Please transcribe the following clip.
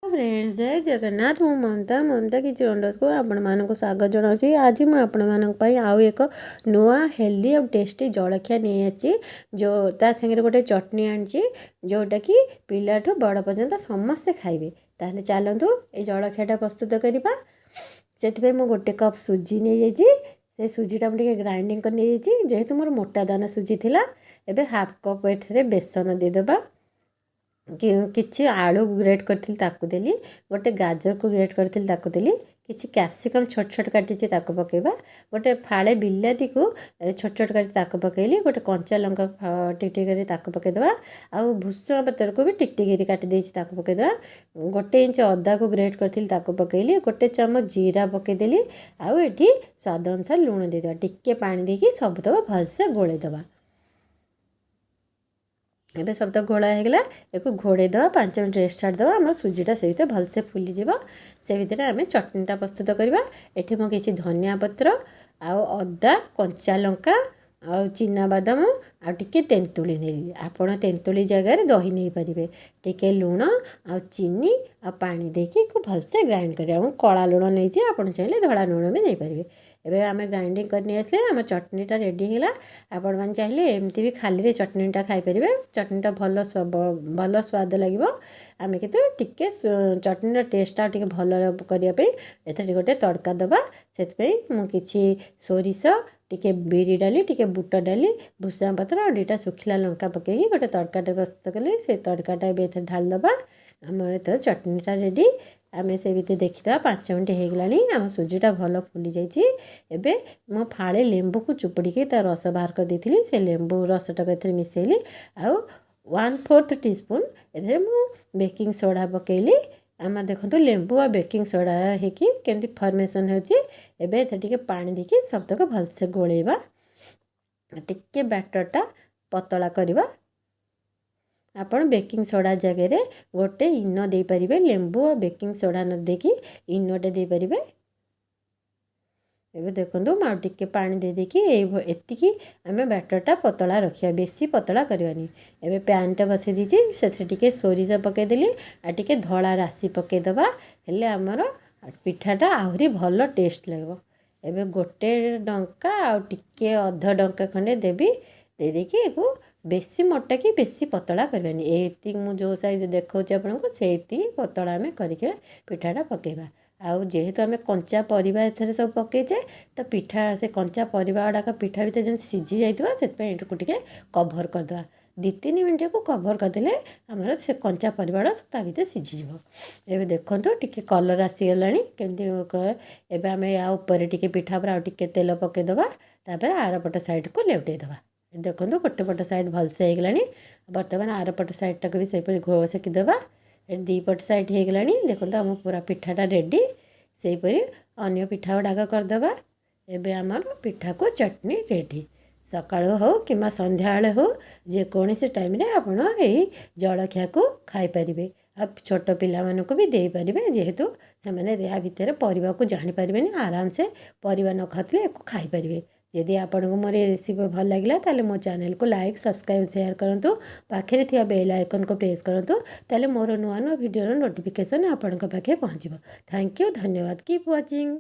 Friends जय जगन्नाथ मु ममता किसी अंडर्स को आपण स्वागत जनाऊँगी। आज मुझे आउ एक नुआ हेल्दी और टेस्टी जलखिया नहीं आसी जो ता सागर गोटे चटनी आनी जोटा कि पिलाठू बड़ पर्यंत समस्ते खाइबे। ताहले चलतु ये जलखियाटा प्रस्तुत करवा। से मुझे गोटे कप सुजी नहीं से सुजीटा मुझे ग्राइंडिंग कर नहीं जेहेतु मोर मोटा दाना सुजी थिला। एबे हाफ कप एठरे बेसन देदेबा किछि आलू ग्रेट करथिल ताकू देली गोटे गाजर को ग्रेट करथिल ताकू देली किछि कैप्सिकम छोट छोट काटिछि ताकू पकेबा गोटे फाळे बिलाती को छोट छोट काटि ताकू पकेली गोटे कंचा लंका टिक टिक करी ताकू पके देबा आ भुसुंगा पतर को भी टिक टिक करी काटि देछि ताकू पके देबा गोटे इंच अदा को ग्रेट करथिल ताकू पकेली गोटे चम्मच जीरा पके देली आ एठी स्वाद अनुसार लूण दे देबा टिके पानी देकी सब तक भलसे गोळे देबा। ये सब तो घोड़ा होगा एक घोड़ेद 5 मिनट रेस्ट छाड़देवा आम सुजीटा से भलसे फुलीज से भितर आम चटनीटा प्रस्तुत करवा। ये मुझे किसी धनिया पत्र आदा कंचा लंका आ चिना बादाम आ टिके तेंतुली नहीं आपण तेंतुली जगह दही नहीं पारे टिके लुण आ चीनी आ पानी देकी भलसे ग्राइंड कर कला लुण नहीं आपड़ चाहिए धड़ा लुण भी नहीं पारे। एबे आम ग्राइंडिंग करनी आसले आम चटनीटा रेडी है आपण मैंने चाहिए एमती भी खाली रे चटनीटा खाईपर चटनीटा भल स्वाद लगे आम के टिके चटनीर टेस्टा टे भल करने एथे गोटे तड़का दबा से मुझे सोरिष टिके बिरी डाली टिके बुट डाली भूसा पत्र और 2टा सुखिला लंका पकई गोटे तड़काटे प्रस्तुत कली से तड़काटा ए ढाल दबा आम तो चटनीटा रेडी आम से भी देखीदा 5 मिनट हो गला आम सुजीटा भल फुली जाइए। मो फाड़े लेंबू को चुपुड़ी तार रस बाहर कर देती से लेंबू रसटा को मिसेली आ 1/4 टीस्पून ए बेकिंग सोडा पकेली आम देखो लेंबू आ बेकिंग सोडा होकि केमती फर्मेसन होटे पानी देके सब तक भलसे गोलेबा टिके बैटरटा पतला करवा। आपण बेकिंग सोडा जगह गोटे इनो दे पारिबे लेंबू और बेकिंग सोडा न देकी इनोटे दे पारिबे। एबे देखंतु माउ टिके पानी दे देकी एतिकी आमे बैटरटा पतला रखिया बेसी पतला करवानी। एबे पैनटा बसई दीची से टिके सोरिष पके देली आ टिके धला राशि पके दबा हेले हमर पिठाटा आहुरी भल टेस्ट लगबो। एबे गोटे डंका आ टिके अध डंका खंडे देबी दे देकी एगो बेसी मोटा कि बेसी पतला करवानी एति मु जो साइज देखौछि आपनको सेति पतला आमे करके पिठाटा पकेबा। आउ जेहेतु आम कंचा परिबा एथरे सब पकेचे तो पिठा से कंचा परिबा गुड़ाक पिठा भीतर जब सीझी जाइए से टिके कभर करदे 2-3 मिनट को कभर करदे आमर से कंचा परिबा सब भीतर सीझीज। एबे देखंतु टिके कलर आसीगलानी केमती एबे आम या ऊपर टिके पिठा पर टिके तेल पकेदेबा तापर आरपट साइड को लेवटे देबा। देखो गोटे पट साइड भलसे होगलानी बर्तमान आरपट साइडटा को भी सेपरी घोल सेकिदेबा 2 पट साइड होगला। देखो आम पूरा पिठाटा रेडी सेपरी अन्य पिठा गुड़ाक करदे। एबे आमर पिठा को चटनी रेडी सकाळु हो कि संध्या हो जेकोसी टाइम रे आपण यही जलखिया को खाई पारिबे। अब छोट पिला मानक भी दे पारिबे जेहेतु से मैंने या भितर परिवा को जानी पारिबेनी आराम से परिवा न खातले को खाई पारिबे। यदि आपको मोर ये रेसिपी भल लगे ताले मो चैनल को लाइक सब्सक्राइब शेयर करूँ पाखे थिया बेल आइकन को प्रेस करूँ ताले मोर नुआ नुआ वीडियो नोटिफिकेशन आपण पाखे पहुँच। थैंक यू धन्यवाद कीप वाचिंग।